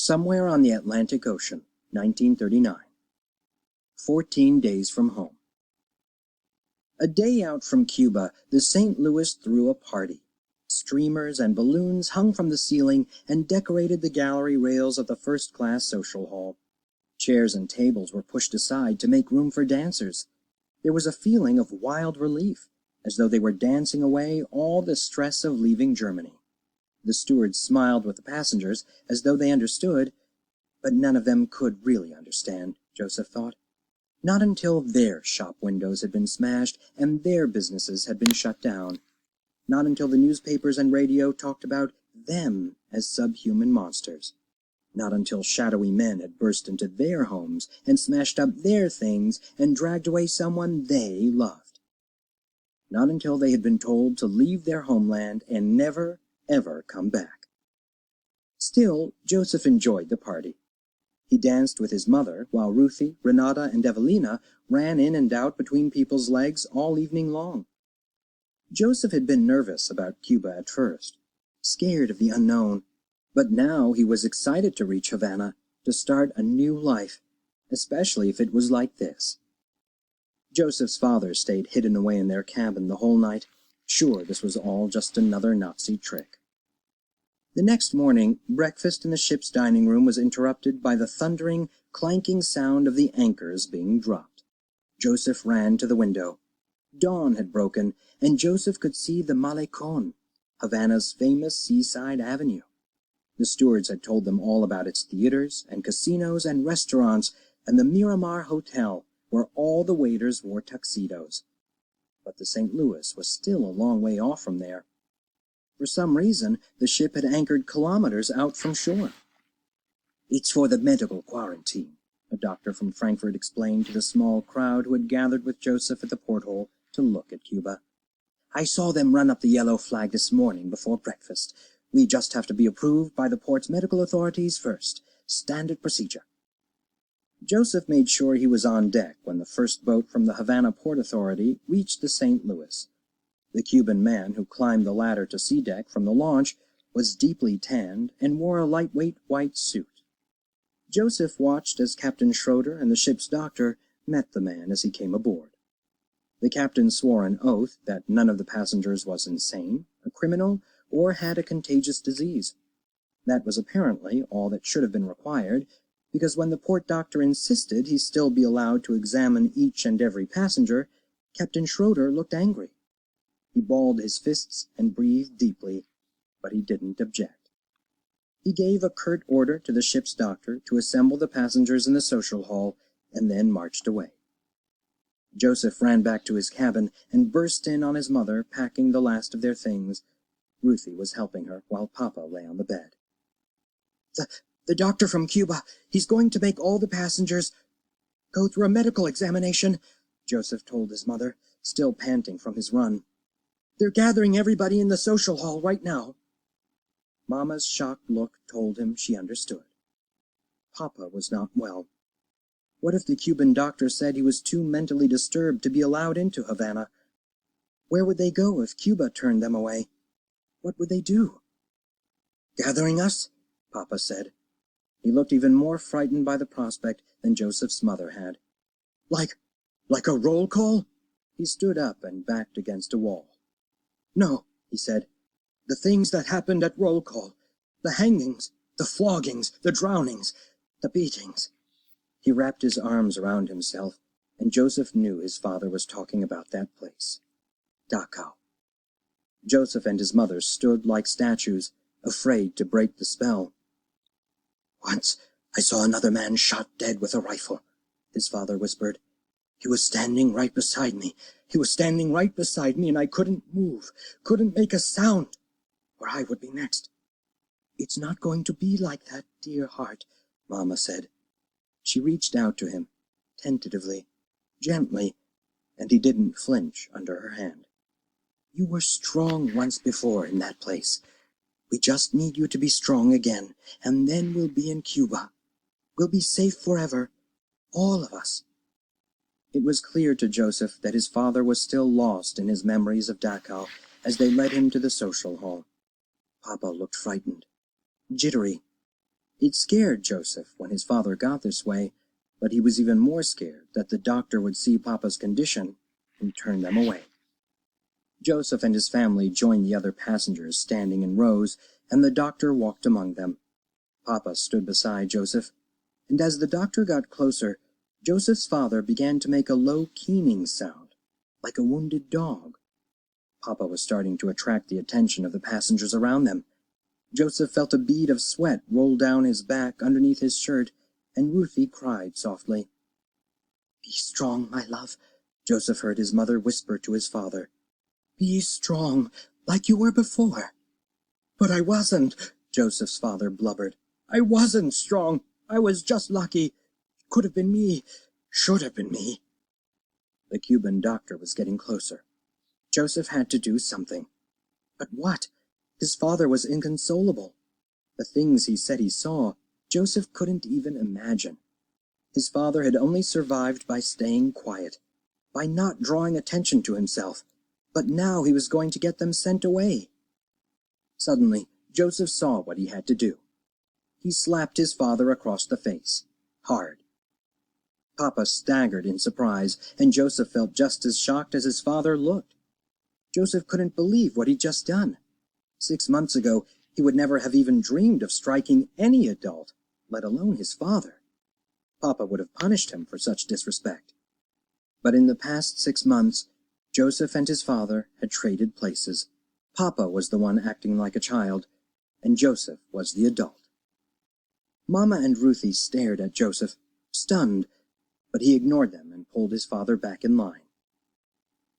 Somewhere on the Atlantic Ocean, 1939. 14 days from home. A day out from Cuba, the St. Louis threw a party. Streamers and balloons hung from the ceiling and decorated the gallery rails of the first-class social hall. Chairs and tables were pushed aside to make room for dancers. There was a feeling of wild relief, as though they were dancing away all the stress of leaving Germany. The stewards smiled with the passengers, as though they understood, but none of them could really understand, Joseph thought. Not until their shop windows had been smashed and their businesses had been shut down. Not until the newspapers and radio talked about them as subhuman monsters. Not until shadowy men had burst into their homes and smashed up their things and dragged away someone they loved. Not until they had been told to leave their homeland and never, ever come back. Still, Joseph enjoyed the party. He danced with his mother, while Ruthie, Renata, and Evelina ran in and out between people's legs all evening long. Joseph had been nervous about Cuba at first, scared of the unknown, but now he was excited to reach Havana, to start a new life, especially if it was like this. Joseph's father stayed hidden away in their cabin the whole night, sure this was all just another Nazi trick. The next morning, breakfast in the ship's dining room was interrupted by the thundering, clanking sound of the anchors being dropped. Joseph ran to the window. Dawn had broken, and Joseph could see the Malecon, Havana's famous seaside avenue. The stewards had told them all about its theaters and casinos and restaurants and the Miramar Hotel, where all the waiters wore tuxedos. But the St. Louis was still a long way off from there. For some reason, the ship had anchored kilometers out from shore. "It's for the medical quarantine," a doctor from Frankfurt explained to the small crowd who had gathered with Joseph at the porthole to look at Cuba. "I saw them run up the yellow flag this morning before breakfast. We just have to be approved by the port's medical authorities first. Standard procedure." Joseph made sure he was on deck when the first boat from the Havana Port Authority reached the St. Louis. The Cuban man who climbed the ladder to sea deck from the launch was deeply tanned and wore a lightweight white suit. Joseph watched as Captain Schroeder and the ship's doctor met the man as he came aboard. The captain swore an oath that none of the passengers was insane, a criminal, or had a contagious disease. That was apparently all that should have been required, because when the port doctor insisted he still be allowed to examine each and every passenger, Captain Schroeder looked angry. He balled his fists and breathed deeply, but he didn't object. He gave a curt order to the ship's doctor to assemble the passengers in the social hall, and then marched away. Joseph ran back to his cabin and burst in on his mother, packing the last of their things. Ruthie was helping her while Papa lay on the bed. The doctor from Cuba, he's going to make all the passengers go through a medical examination," Joseph told his mother, still panting from his run. "They're gathering everybody in the social hall right now." Mama's shocked look told him she understood. Papa was not well. What if the Cuban doctor said he was too mentally disturbed to be allowed into Havana? Where would they go if Cuba turned them away? What would they do? "Gathering us?" Papa said. He looked even more frightened by the prospect than Joseph's mother had. Like a roll call?" He stood up and backed against a wall. "No," he said. "The things that happened at roll call. The hangings, the floggings, the drownings, the beatings." He wrapped his arms around himself, and Joseph knew his father was talking about that place. Dachau. Joseph and his mother stood like statues, afraid to break the spell. "Once I saw another man shot dead with a rifle," his father whispered. "He was standing right beside me. And I couldn't move, couldn't make a sound, or I would be next." "It's not going to be like that, dear heart," Mama said. She reached out to him, tentatively, gently, and he didn't flinch under her hand. "You were strong once before in that place. We just need you to be strong again, and then we'll be in Cuba. We'll be safe forever, all of us." It was clear to Joseph that his father was still lost in his memories of Dachau as they led him to the social hall. Papa looked frightened, jittery. It scared Joseph when his father got this way, but he was even more scared that the doctor would see Papa's condition and turn them away. Joseph and his family joined the other passengers standing in rows, and the doctor walked among them. Papa stood beside Joseph, and as the doctor got closer, Joseph's father began to make a low keening sound, like a wounded dog. Papa was starting to attract the attention of the passengers around them. Joseph felt a bead of sweat roll down his back underneath his shirt, and Ruthie cried softly. "Be strong, my love," Joseph heard his mother whisper to his father. "Be strong, like you were before." "But I wasn't," Joseph's father blubbered. "I wasn't strong. I was just lucky. Could have been me. Should have been me." The Cuban doctor was getting closer. Joseph had to do something. But what? His father was inconsolable. The things he said he saw, Joseph couldn't even imagine. His father had only survived by staying quiet, by not drawing attention to himself, but now he was going to get them sent away. Suddenly, Joseph saw what he had to do. He slapped his father across the face, hard. Papa staggered in surprise, and Joseph felt just as shocked as his father looked. Joseph couldn't believe what he'd just done. 6 months ago, he would never have even dreamed of striking any adult, let alone his father. Papa would have punished him for such disrespect. But in the past 6 months, Joseph and his father had traded places. Papa was the one acting like a child, and Joseph was the adult. Mama and Ruthie stared at Joseph, stunned, but he ignored them and pulled his father back in line.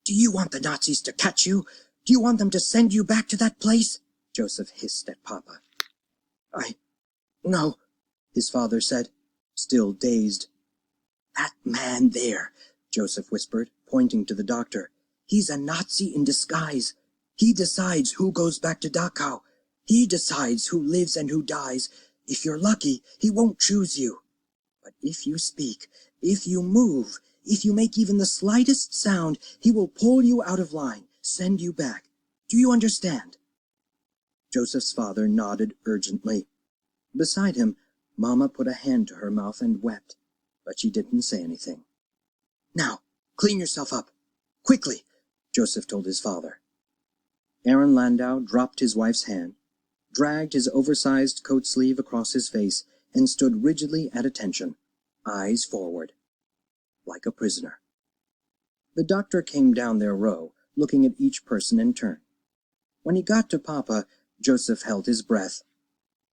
"Do you want the Nazis to catch you? Do you want them to send you back to that place?" Joseph hissed at Papa. No," his father said, still dazed. "That man there," Joseph whispered, pointing to the doctor. "He's a Nazi in disguise. He decides who goes back to Dachau. He decides who lives and who dies. If you're lucky, he won't choose you. But if you speak, if you move, if you make even the slightest sound, he will pull you out of line, send you back. Do you understand?" Joseph's father nodded urgently. Beside him, Mama put a hand to her mouth and wept, but she didn't say anything. "Now, clean yourself up. Quickly," Joseph told his father. Aaron Landau dropped his wife's hand, dragged his oversized coat sleeve across his face, and stood rigidly at attention, eyes forward, like a prisoner. The doctor came down their row, looking at each person in turn. When he got to Papa, Joseph held his breath.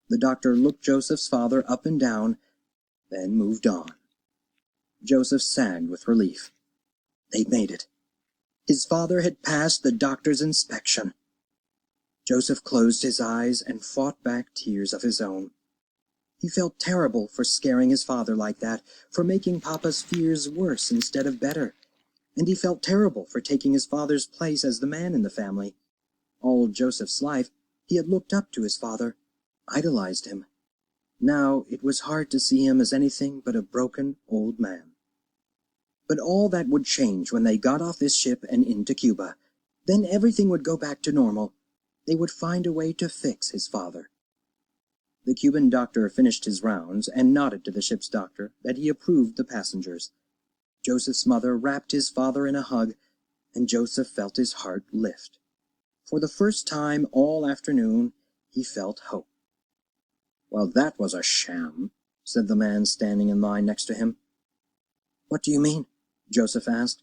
The doctor looked Joseph's father up and down, then moved on. Joseph sagged with relief. They'd made it. His father had passed the doctor's inspection. Joseph closed his eyes and fought back tears of his own. He felt terrible for scaring his father like that, for making Papa's fears worse instead of better. And he felt terrible for taking his father's place as the man in the family. All Joseph's life, he had looked up to his father, idolized him. Now it was hard to see him as anything but a broken old man. But all that would change when they got off this ship and into Cuba. Then everything would go back to normal. They would find a way to fix his father. The Cuban doctor finished his rounds and nodded to the ship's doctor that he approved the passengers. Joseph's mother wrapped his father in a hug, and Joseph felt his heart lift. For the first time all afternoon, he felt hope. "Well, that was a sham," said the man standing in line next to him. "What do you mean?" Joseph asked.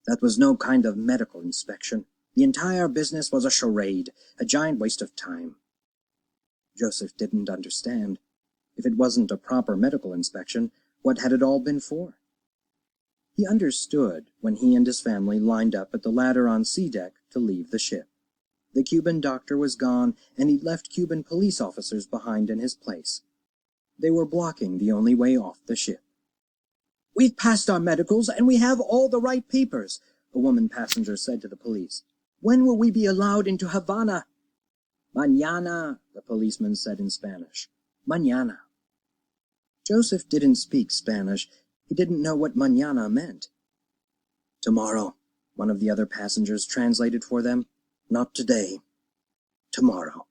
"That was no kind of medical inspection. The entire business was a charade, a giant waste of time." Joseph didn't understand. If it wasn't a proper medical inspection, what had it all been for? He understood when he and his family lined up at the ladder on sea deck to leave the ship. The Cuban doctor was gone, and he'd left Cuban police officers behind in his place. They were blocking the only way off the ship. "We've passed our medicals, and we have all the right papers," a woman passenger said to the police. "When will we be allowed into Havana?" "Mañana," the policeman said in Spanish. "Mañana." Joseph didn't speak Spanish. He didn't know what mañana meant. "Tomorrow," one of the other passengers translated for them. "Not today. Tomorrow."